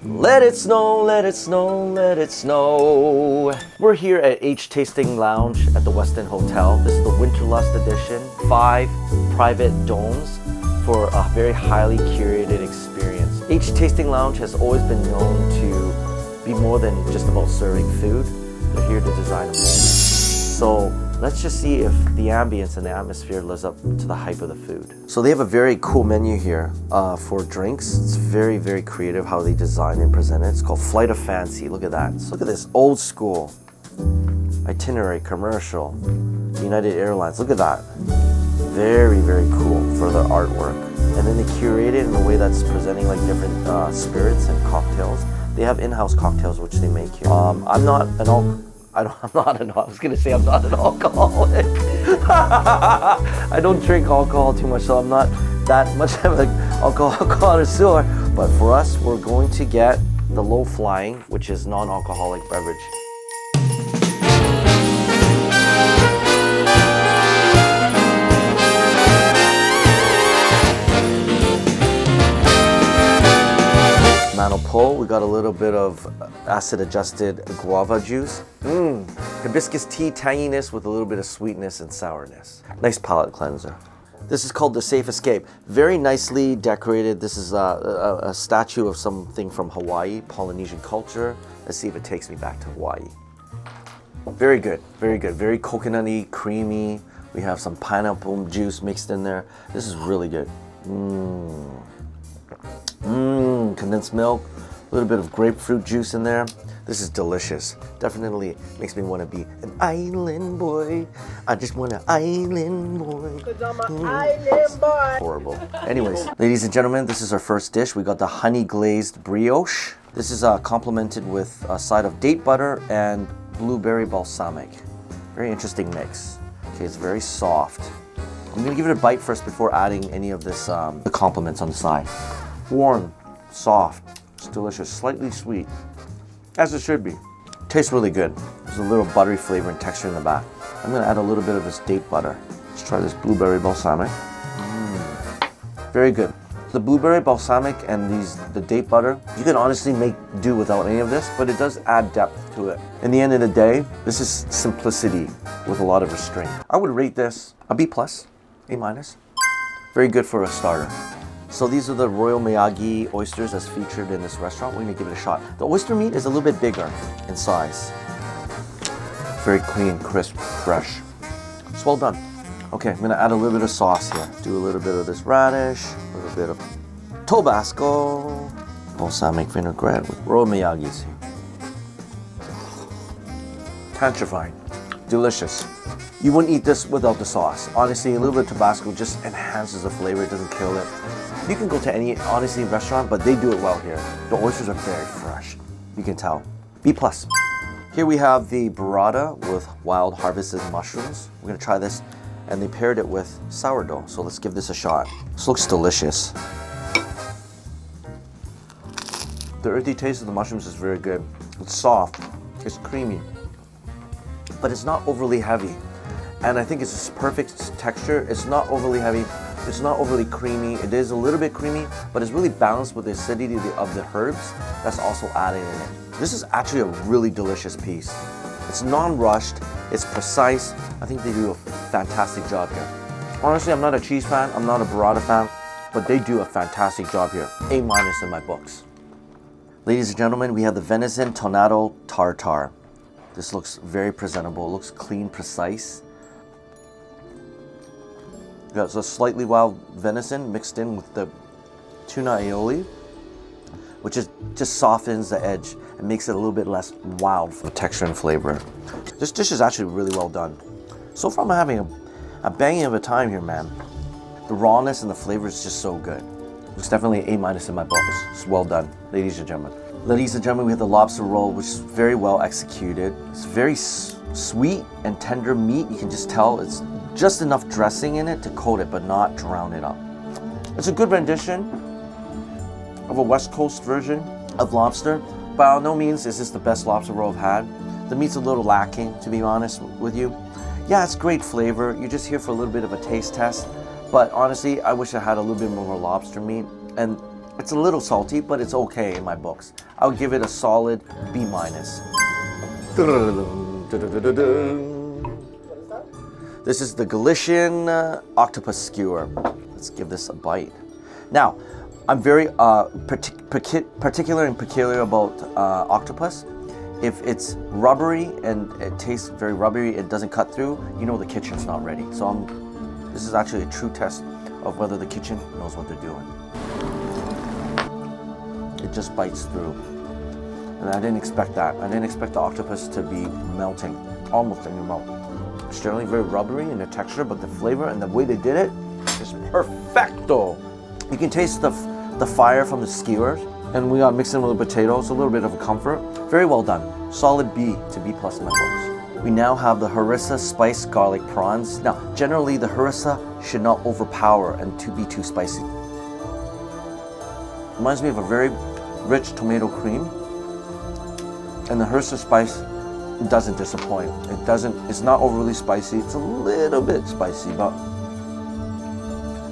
Let it snow, let it snow, let it snow. We're here at H Tasting Lounge at the Westin Hotel. This is the Winterlust edition. 5 private domes for a very highly curated experience. H Tasting Lounge has always been known to be more than just about serving food. They're here to design a moment. So let's just see if the ambience and the atmosphere lives up to the hype of the food. So they have a very cool menu here for drinks. It's very, very creative how they design and present it. It's called Flight of Fancy. Look at that. So look at this old school itinerary commercial. United Airlines. Look at that. Very, very cool for their artwork. And then they curate it in a way that's presenting like different spirits and cocktails. They have in-house cocktails which they make here. I'm not an alcoholic. I don't drink alcohol too much, so I'm not that much of an alcohol connoisseur. But for us, we're going to get the low flying, which is non-alcoholic beverage. Pull. We got a little bit of acid-adjusted guava juice. Hibiscus tea tanginess with a little bit of sweetness and sourness. Nice palate cleanser. This is called the Safe Escape. Very nicely decorated. This is a statue of something from Hawaii, Polynesian culture. Let's see if it takes me back to Hawaii. Very good, very good. Very coconutty, creamy. We have some pineapple juice mixed in there. This is really good. Condensed milk, a little bit of grapefruit juice in there. This is delicious. Definitely makes me want to be an island boy. I just want an island boy. 'Cause I'm an island boy. Horrible. Anyways, ladies and gentlemen, this is our first dish. We got the honey glazed brioche. This is complemented with a side of date butter and blueberry balsamic. Very interesting mix. Okay, it's very soft. I'm gonna give it a bite first before adding any of this, the complements on the side. Warm, soft, it's delicious, slightly sweet, as it should be. Tastes really good. There's a little buttery flavor and texture in the back. I'm gonna add a little bit of this date butter. Let's try this blueberry balsamic. Very good. The blueberry balsamic and the date butter, you can honestly make do without any of this, but it does add depth to it. In the end of the day, this is simplicity with a lot of restraint. I would rate this a B+, A-. Very good for a starter. So these are the Royal Miyagi oysters as featured in this restaurant. We're gonna give it a shot. The oyster meat is a little bit bigger in size. Very clean, crisp, fresh. It's well done. Okay, I'm gonna add a little bit of sauce here. Do a little bit of this radish, a little bit of Tabasco, balsamic vinaigrette with Royal Miyagi's here. Tantrifying, delicious. You wouldn't eat this without the sauce. Honestly, a little bit of Tabasco just enhances the flavor, it doesn't kill it. You can go to any, honestly, restaurant, but they do it well here. The oysters are very fresh. You can tell. B+. Here we have the burrata with wild harvested mushrooms. We're gonna try this, and they paired it with sourdough. So let's give this a shot. This looks delicious. The earthy taste of the mushrooms is very good. It's soft, it's creamy, but it's not overly heavy. And I think it's a perfect texture. It's not overly heavy. It's not overly creamy. It is a little bit creamy, but it's really balanced with the acidity of the herbs that's also added in it. This is actually a really delicious piece. It's non-rushed, it's precise. I think they do a fantastic job here. Honestly, I'm not a cheese fan, I'm not a burrata fan, but they do a fantastic job here. A- in my books. Ladies and gentlemen, we have the venison tonado tartare. This looks very presentable, it looks clean, precise. Yeah, so slightly wild venison mixed in with the tuna aioli, which just softens the edge and makes it a little bit less wild for texture and flavor. This dish is actually really well done. So far I'm having a banging of a time here, man. The rawness and the flavor is just so good. It's definitely A- in my books. It's well done, ladies and gentlemen. Ladies and gentlemen, we have the lobster roll, which is very well executed. It's very sweet and tender meat. You can just tell it's just enough dressing in it to coat it, but not drown it up. It's a good rendition of a West Coast version of lobster. By no means is this the best lobster roll I've had. The meat's a little lacking, to be honest with you. Yeah, it's great flavor. You're just here for a little bit of a taste test. But honestly, I wish I had a little bit more lobster meat. And It's a little salty, but it's okay in my books. I would give it a solid B minus. This is the Galician octopus skewer. Let's give this a bite. Now, I'm very particular and peculiar about octopus. If it's rubbery and it tastes very rubbery, it doesn't cut through, you know the kitchen's not ready. So this is actually a true test of whether the kitchen knows what they're doing. It just bites through. And I didn't expect that. I didn't expect the octopus to be melting almost in your mouth. It's generally very rubbery in the texture, but the flavor and the way they did it is perfecto. You can taste the fire from the skewers, and we got mixed in with the potatoes, a little bit of a comfort. Very well done. Solid B to B plus in my books. We now have the harissa spiced garlic prawns. Now, generally the harissa should not overpower and be too spicy. Reminds me of a very rich tomato cream, and the harissa spice doesn't disappoint. It's not overly spicy. It's a little bit spicy, but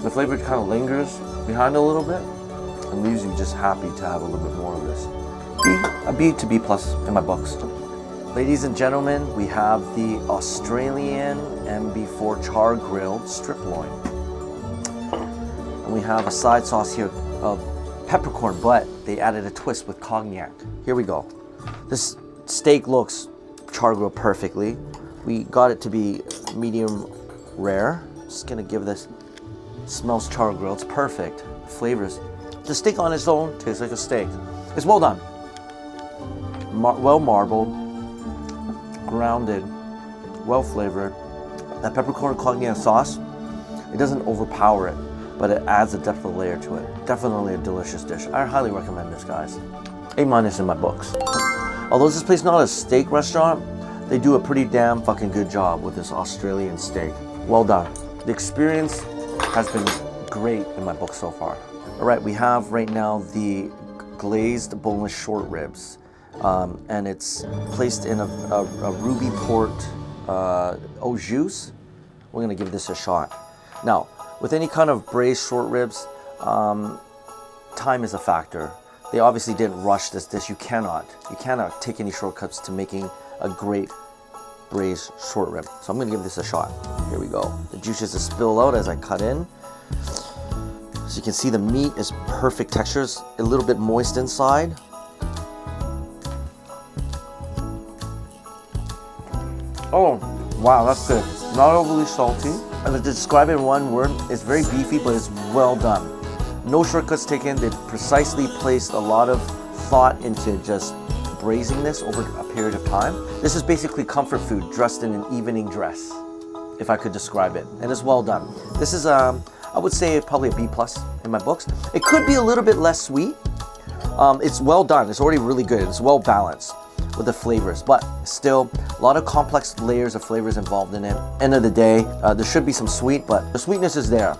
the flavor kind of lingers behind a little bit and leaves you just happy to have a little bit more of this. A B to B plus in my books. Ladies and gentlemen, we have the Australian MB4 char grilled strip loin. And we have a side sauce here of peppercorn, but they added a twist with cognac. Here we go. This steak looks char grilled perfectly. We got it to be medium rare. Just gonna give this, smells char grilled, it's perfect. Flavors. The steak on its own tastes like a steak. It's well done. Well marbled, grounded, well flavored. That peppercorn cognac sauce, it doesn't overpower it, but it adds a depth of layer to it. Definitely a delicious dish. I highly recommend this, guys. A minus in my books. Although this place is not a steak restaurant, they do a pretty damn fucking good job with this Australian steak. Well done. The experience has been great in my book so far. All right, we have right now the glazed boneless short ribs. And it's placed in a ruby port au jus. We're gonna give this a shot. Now, with any kind of braised short ribs, time is a factor. They obviously didn't rush this dish. You cannot take any shortcuts to making a great braised short rib. So I'm gonna give this a shot. Here we go. The juices will spill out as I cut in. So you can see the meat is perfect textures, a little bit moist inside. Oh, wow, that's good. Not overly salty. And to describe it in one word, it's very beefy, but it's well done. No shortcuts taken. They precisely placed a lot of thought into just braising this over a period of time. This is basically comfort food dressed in an evening dress, if I could describe it. And it's well done. This is, I would say probably a B plus in my books. It could be a little bit less sweet. It's well done. It's already really good. It's well balanced with the flavors, but still a lot of complex layers of flavors involved in it. End of the day, there should be some sweet, but the sweetness is there.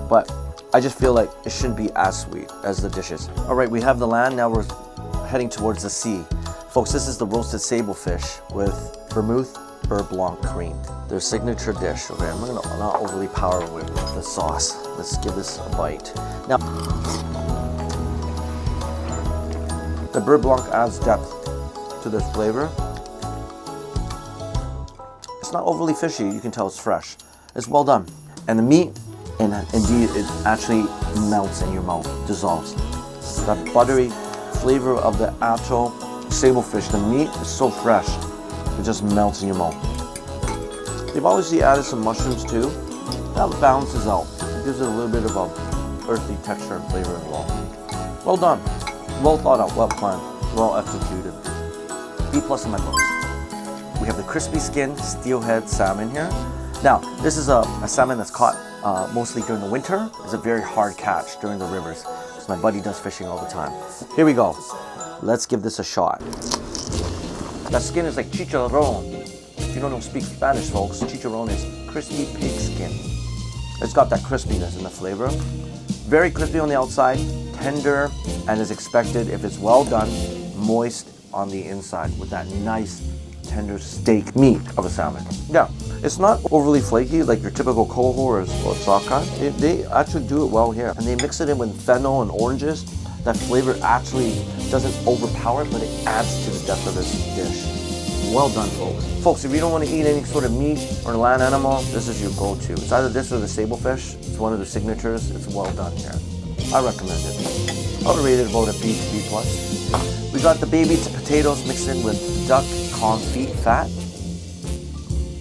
But I just feel like it shouldn't be as sweet as the dishes. All right, we have the land. Now we're heading towards the sea. Folks, this is the roasted sablefish with vermouth beurre blanc cream. Their signature dish. Okay, I'm gonna not overly power with the sauce. Let's give this a bite. Now, the beurre blanc adds depth to this flavor. It's not overly fishy. You can tell it's fresh. It's well done. And the meat, and indeed, it actually melts in your mouth, dissolves. That buttery flavor of the actual sablefish, the meat is so fresh, it just melts in your mouth. They've obviously added some mushrooms too. That balances out. It gives it a little bit of a earthy texture and flavor as well. Well done. Well thought out, well planned, well executed. B plus in my books. We have the crispy skin steelhead salmon here. Now, this is a salmon that's caught mostly during the winter. It's a very hard catch during the rivers. So my buddy does fishing all the time. Here we go. Let's give this a shot. That skin is like chicharron. If you don't speak Spanish, folks, chicharron is crispy pig skin. It's got that crispiness in the flavor. Very crispy on the outside, tender, and as expected, if it's well done, moist on the inside with that nice tender steak meat of a salmon. Yeah, it's not overly flaky like your typical coho or sockeye. They actually do it well here, and they mix it in with fennel and oranges. that flavor actually doesn't overpower it, but it adds to the depth of this dish. Well done, folks. Folks, if you don't want to eat any sort of meat or land animal, this is your go-to. It's either this or the sablefish. It's one of the signatures. It's well done here. I recommend it. I would rate it about a B to B+. We got the baby potatoes mixed in with duck confit fat.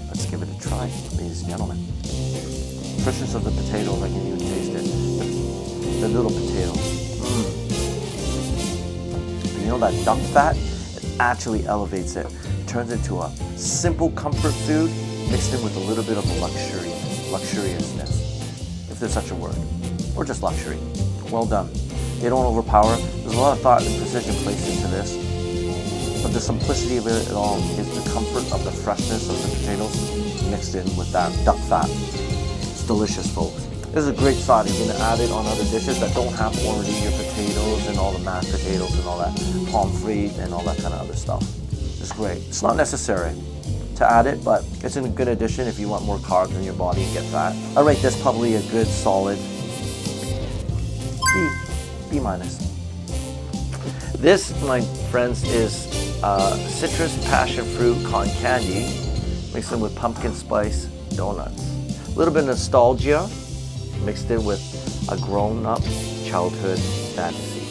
Let's give it a try, ladies and gentlemen. Freshness of the potatoes, I can even taste it. The little potato. You know that duck fat? It actually elevates it. Turns into a simple comfort food mixed in with a little bit of luxuriousness, if there's such a word, or just luxury. Well done. They don't overpower. There's a lot of thought and precision placed into this, but the simplicity of it all is the comfort of the freshness of the potatoes mixed in with that duck fat. It's delicious, folks. This is a great side. You're going to add it on other dishes that don't have already your potatoes and all the mashed potatoes and all that pomfret and all that kind of other stuff. It's great. It's not necessary to add it, but it's a good addition if you want more carbs in your body and get fat. I rate this probably a good solid B-. This, my friends, is citrus passion fruit cotton candy mixed in with pumpkin spice donuts. A little bit of nostalgia mixed in with a grown-up childhood fantasy.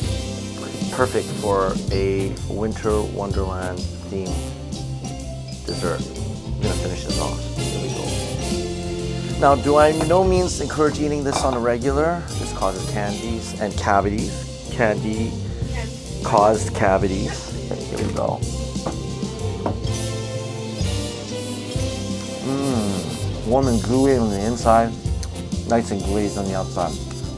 Perfect for a winter wonderland themed dessert. I'm gonna finish this off. Here we go. Now, do I no means encourage eating this on a regular? This causes cavities and cavities. Candy caused cavities. Here we go. Warm and gooey on the inside, nice and glazed on the outside.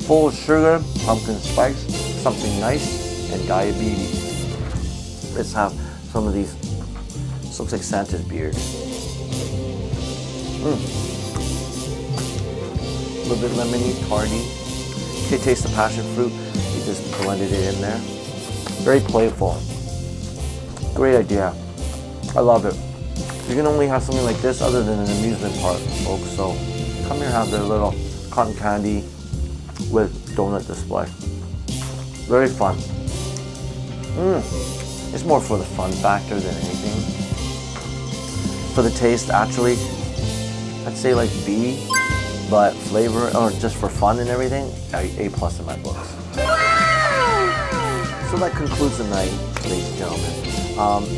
Full of sugar, pumpkin spice, something nice, and diabetes. Let's have some of these. This looks like Santa's beard. A little bit lemony, tardy. Okay, taste the passion fruit. You just blended it in there. Very playful. Great idea. I love it. You can only have something like this other than an amusement park, folks. So come here and have their little cotton candy with donut display. Very fun. It's more for the fun factor than anything. For the taste, actually, I'd say like B, but flavor, or just for fun and everything, A+ in my books. So that concludes the night, ladies and gentlemen.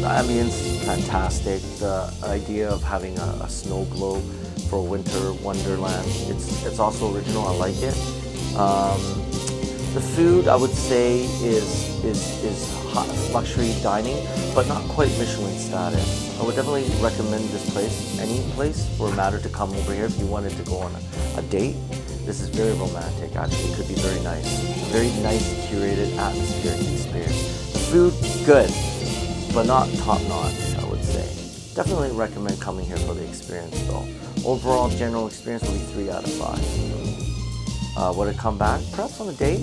The ambience, fantastic. The idea of having a snow globe for winter wonderland, it's also original. I like it. The food, I would say, is hot luxury dining, but not quite Michelin status. I would definitely recommend this place, any place, for a matter to come over here if you wanted to go on a date. This is very romantic, actually. It could be very nice. Very nice, curated, atmospheric experience. The food, good, but not top-notch, I would say. Definitely recommend coming here for the experience, though. Overall, general experience will be 3 out of 5. Would it come back? Perhaps on a date?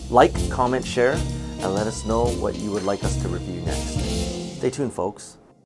Like, comment, share, and let us know what you would like us to review next. Stay tuned, folks.